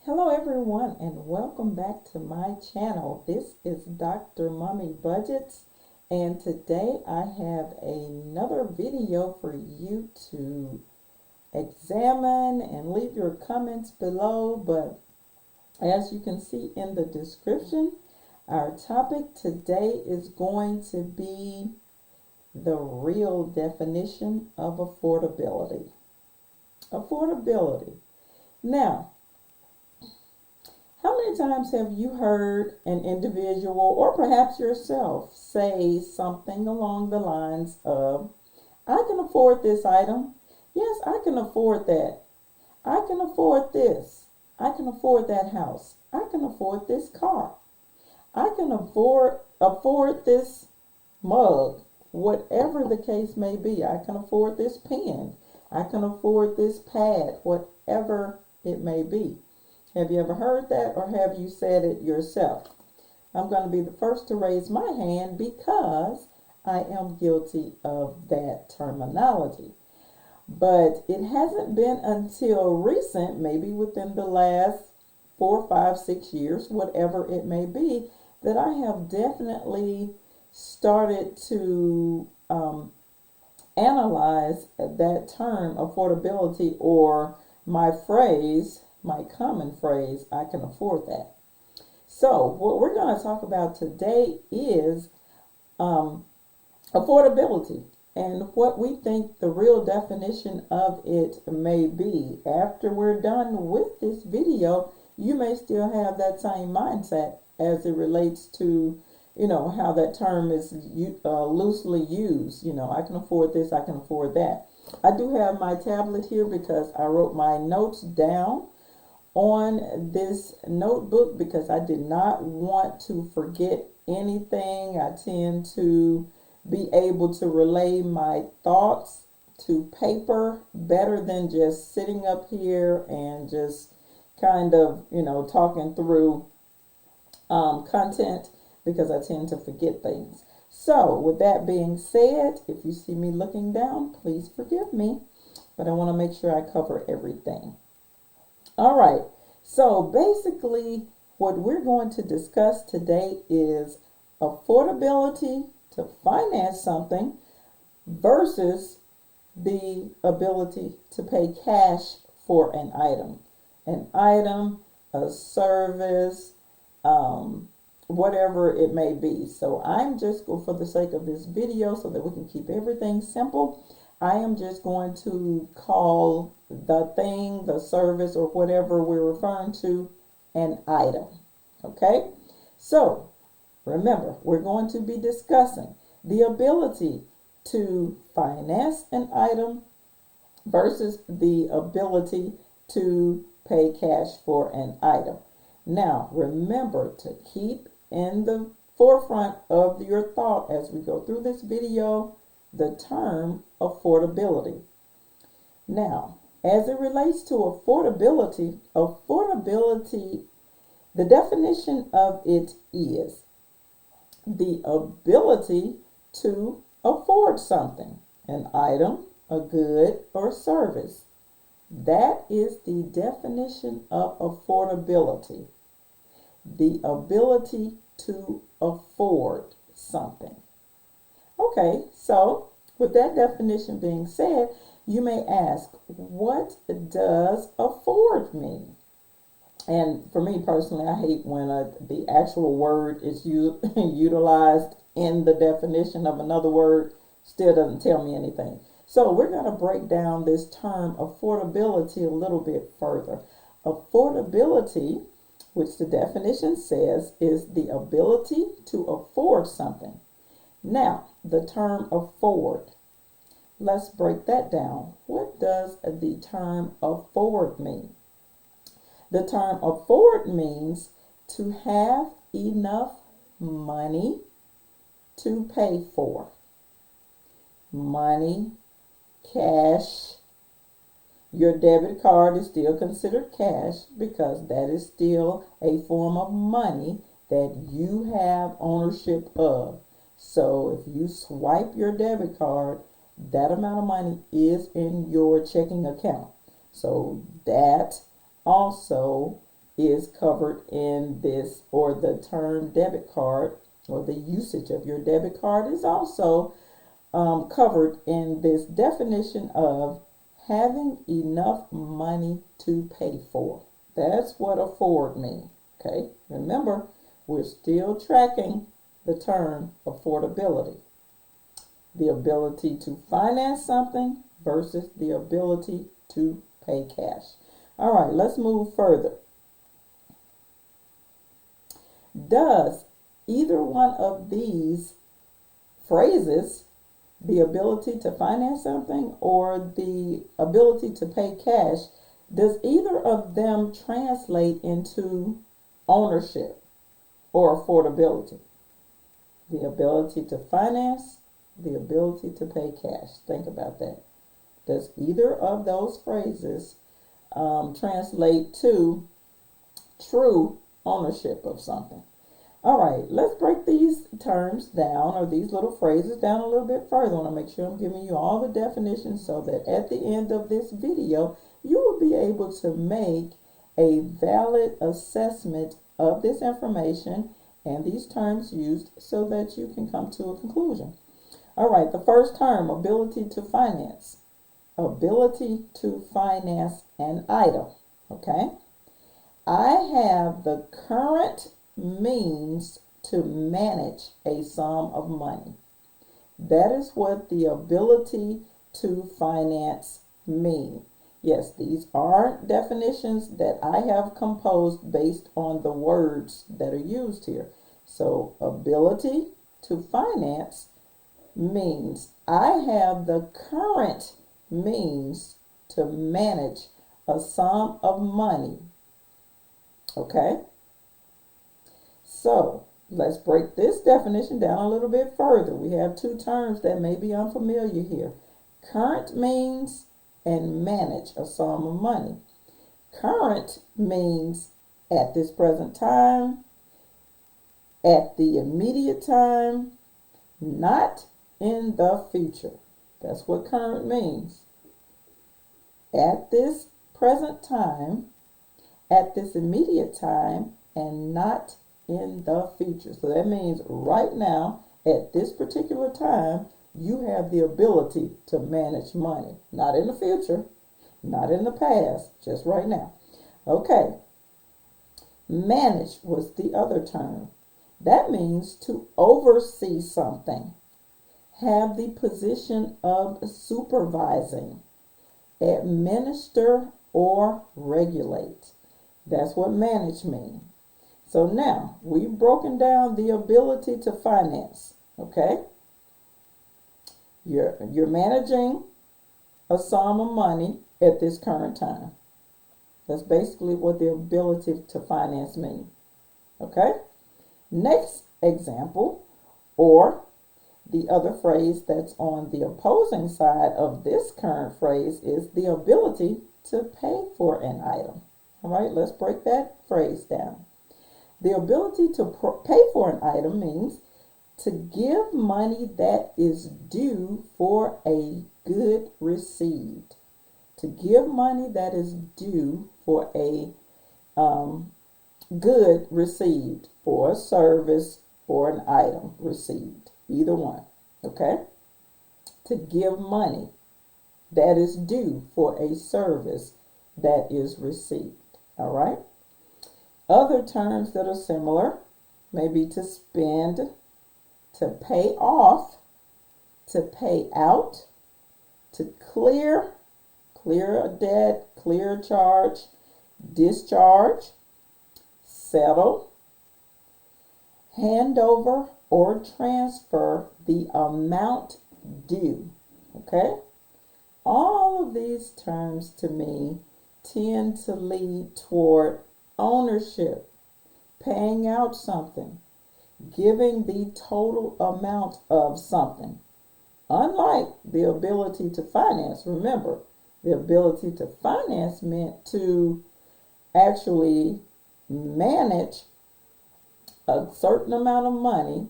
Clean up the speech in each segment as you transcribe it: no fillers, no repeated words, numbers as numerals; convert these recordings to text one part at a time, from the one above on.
Hello everyone and welcome back to my channel. This is Dr. Mommy Budgets and today I have another video for you to examine and leave your comments below. But as you can see in the description, our topic today is going to be the real definition of affordability. Affordability. Now, how many times have you heard an individual or perhaps yourself say something along the lines of, I can afford this item. Yes, I can afford that. I can afford this. I can afford that house. I can afford this car. I can afford this mug. Whatever the case may be, I can afford this pen. I can afford this pad, whatever it may be. Have you ever heard that, or have you said it yourself? I'm going to be the first to raise my hand because I am guilty of that terminology. But it hasn't been until recent, maybe within the last 4, 5, 6 years, whatever it may be, that I have definitely started to analyze that term, affordability, or my common phrase, I can afford that. So what we're going to talk about today is affordability and what we think the real definition of it may be. After we're done with this video, you may still have that same mindset as it relates to, how that term is loosely used. I can afford this, I can afford that. I do have my tablet here because I wrote my notes down on this notebook because I did not want to forget anything. I tend to be able to relay my thoughts to paper better than just sitting up here and just kind of, talking through content, because I tend to forget things. So with that being said, if you see me looking down, please forgive me, but I want to make sure I cover everything. All right, so basically what we're going to discuss today is affordability to finance something versus the ability to pay cash for an item. A service, whatever it may be. So I'm just, for the sake of this video, so that we can keep everything simple, I am just going to call the thing, the service, or whatever we're referring to, an item. Okay? So, remember, we're going to be discussing the ability to finance an item versus the ability to pay cash for an item. Now, remember to keep in the forefront of your thought as we go through this video the term affordability. Now, as it relates to affordability, the definition of it is the ability to afford something, an item, a good, or service. That is the definition of affordability. The ability to afford something. Okay, so with that definition being said, you may ask, what does afford mean? And for me personally, I hate when the actual word is utilized in the definition of another word, still doesn't tell me anything. So we're going to break down this term affordability a little bit further. Affordability, which the definition says, is the ability to afford something. Now, the term afford. Let's break that down. What does the term afford mean? The term afford means to have enough money to pay for. Money, cash. Your debit card is still considered cash because that is still a form of money that you have ownership of. So if you swipe your debit card, that amount of money is in your checking account. So that also is covered in this, or the term debit card, or the usage of your debit card is also covered in this definition of having enough money to pay for. That's what afford means. Okay, remember, we're still tracking the term affordability. The ability to finance something versus the ability to pay cash. All right, let's move further. Does either one of these phrases, the ability to finance something or the ability to pay cash, does either of them translate into ownership or affordability? The ability to finance, the ability to pay cash. Think about that. Does either of those phrases translate to true ownership of something? All right, let's break these terms down, or these little phrases down a little bit further. I want to make sure I'm giving you all the definitions so that at the end of this video, you will be able to make a valid assessment of this information and these terms used so that you can come to a conclusion. All right, the first term, ability to finance. Ability to finance an item, okay? I have the current means to manage a sum of money. That is what the ability to finance mean. Yes, these are definitions that I have composed based on the words that are used here. So ability to finance means I have the current means to manage a sum of money. Okay? So let's break this definition down a little bit further. We have two terms that may be unfamiliar here. Current means and manage a sum of money. Current means at this present time, at the immediate time, not in the future. That's what current means. At this present time, at this immediate time, and not in the future. So that means right now, at this particular time, you have the ability to manage money. Not in the future, not in the past, just right now. Okay. Manage was the other term. That means to oversee something. Have the position of supervising, administer, or regulate. That's what manage means. So now we've broken down the ability to finance. Okay? You're managing a sum of money at this current time. That's basically what the ability to finance means. Okay? Next example, or the other phrase that's on the opposing side of this current phrase, is the ability to pay for an item. All right, let's break that phrase down. The ability to pay for an item means to give money that is due for a good received. To give money that is due for a good received, or a service, or an item received. Either one. Okay? To give money that is due for a service that is received. All right? Other terms that are similar may be to spend, to pay off, to pay out, to clear a debt, clear a charge, discharge, settle, hand over, or transfer the amount due. Okay? All of these terms to me tend to lead toward ownership, paying out something, giving the total amount of something. Unlike the ability to finance, remember, the ability to finance meant to actually manage a certain amount of money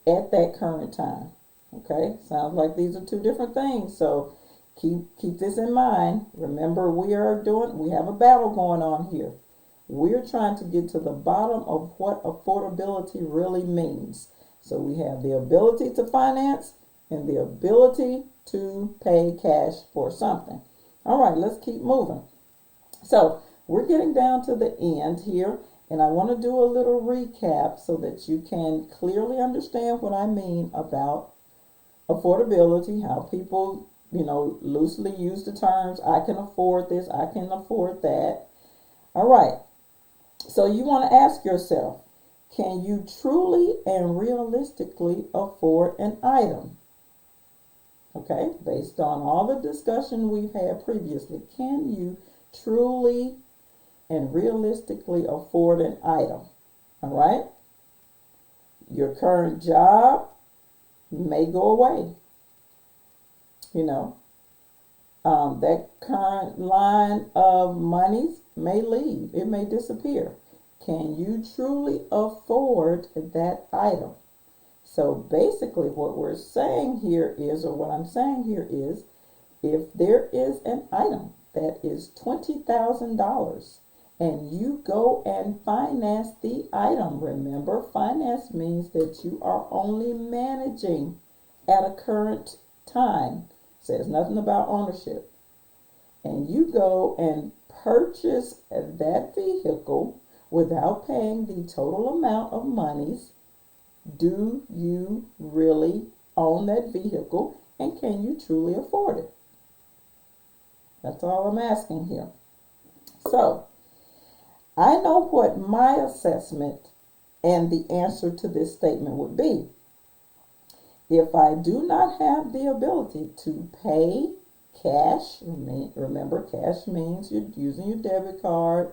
at that current time. Okay, sounds like these are two different things. So keep this in mind. Remember, we have a battle going on here. We're trying to get to the bottom of what affordability really means. So we have the ability to finance and the ability to pay cash for something. All right, let's keep moving. So we're getting down to the end here, and I want to do a little recap so that you can clearly understand what I mean about affordability, how people, loosely use the terms, I can afford this, I can afford that. All right, so you want to ask yourself, can you truly and realistically afford an item? Okay, based on all the discussion we've had previously, can you truly and realistically afford an item? All right, your current job may go away. That current line of monies may leave. It may disappear. Can you truly afford that item? So basically what we're saying here is, or what I'm saying here is, if there is an item that is $20,000 and you go and finance the item, remember, finance means that you are only managing at a current time. Says nothing about ownership. And you go and purchase that vehicle without paying the total amount of monies. Do you really own that vehicle, and can you truly afford it? That's all I'm asking here. So, I know what my assessment and the answer to this statement would be. If I do not have the ability to pay cash, remember cash means you're using your debit card,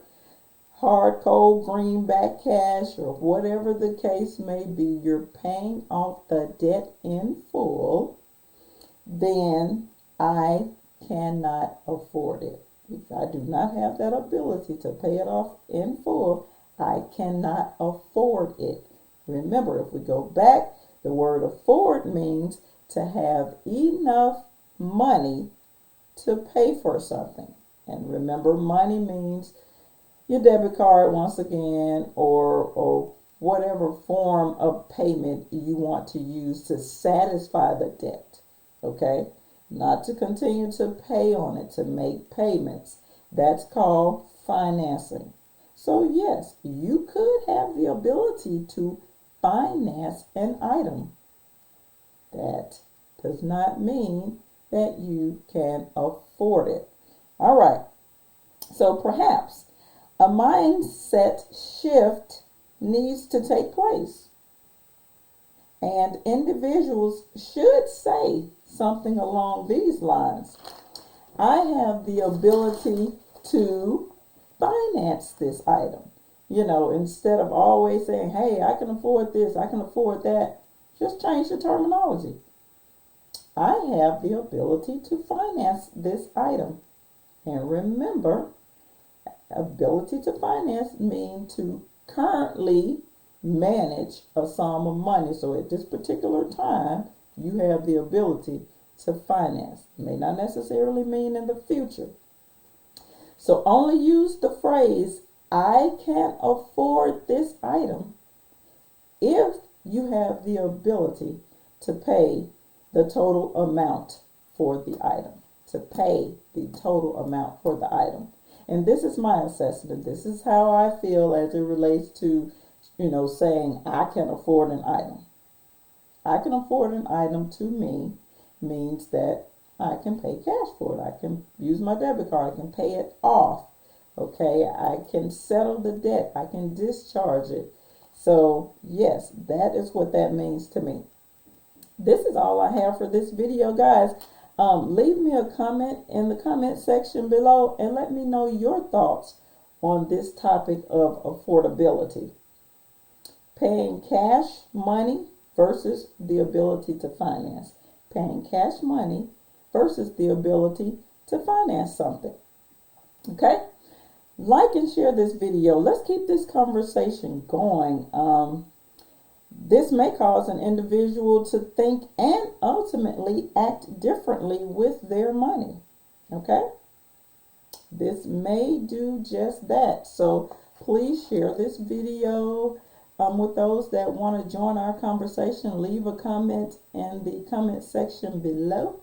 hard, cold, greenback cash, or whatever the case may be, you're paying off the debt in full, then I cannot afford it. If I do not have that ability to pay it off in full, I cannot afford it. Remember, if we go back, the word afford means to have enough money to pay for something. And remember, money means your debit card once again, or whatever form of payment you want to use to satisfy the debt. Okay? Not to continue to pay on it, to make payments. That's called financing. So yes, you could have the ability to finance an item. That does not mean that you can afford it. All right. So perhaps a mindset shift needs to take place. And individuals should say something along these lines. I have the ability to finance this item. Instead of always saying, hey, I can afford this, I can afford that, just change the terminology. I have the ability to finance this item. And remember, ability to finance means to currently manage a sum of money. So at this particular time, you have the ability to finance. May not necessarily mean in the future. So only use the phrase, I can afford this item, if you have the ability to pay the total amount for the item. To pay the total amount for the item. And this is my assessment. This is how I feel as it relates to, saying I can afford an item. I can afford an item to me means that I can pay cash for it. I can use my debit card. I can pay it off. Okay, I can settle the debt. I can discharge it. So yes, that is what that means to me. This is all I have for this video, guys. Leave me a comment in the comment section below and let me know your thoughts on this topic of affordability. Paying cash money versus the ability to finance. Paying cash money versus the ability to finance something. Okay? Like and share this video. Let's keep this conversation going. This may cause an individual to think and ultimately act differently with their money. Okay? This may do just that. So Please share this video with those that want to join our conversation. Leave a comment in the comment section below.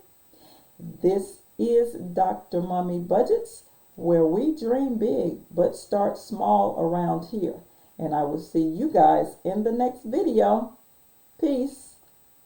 This is Dr. Mommy Budgets, where we dream big but start small around here. And I will see you guys in the next video. Peace.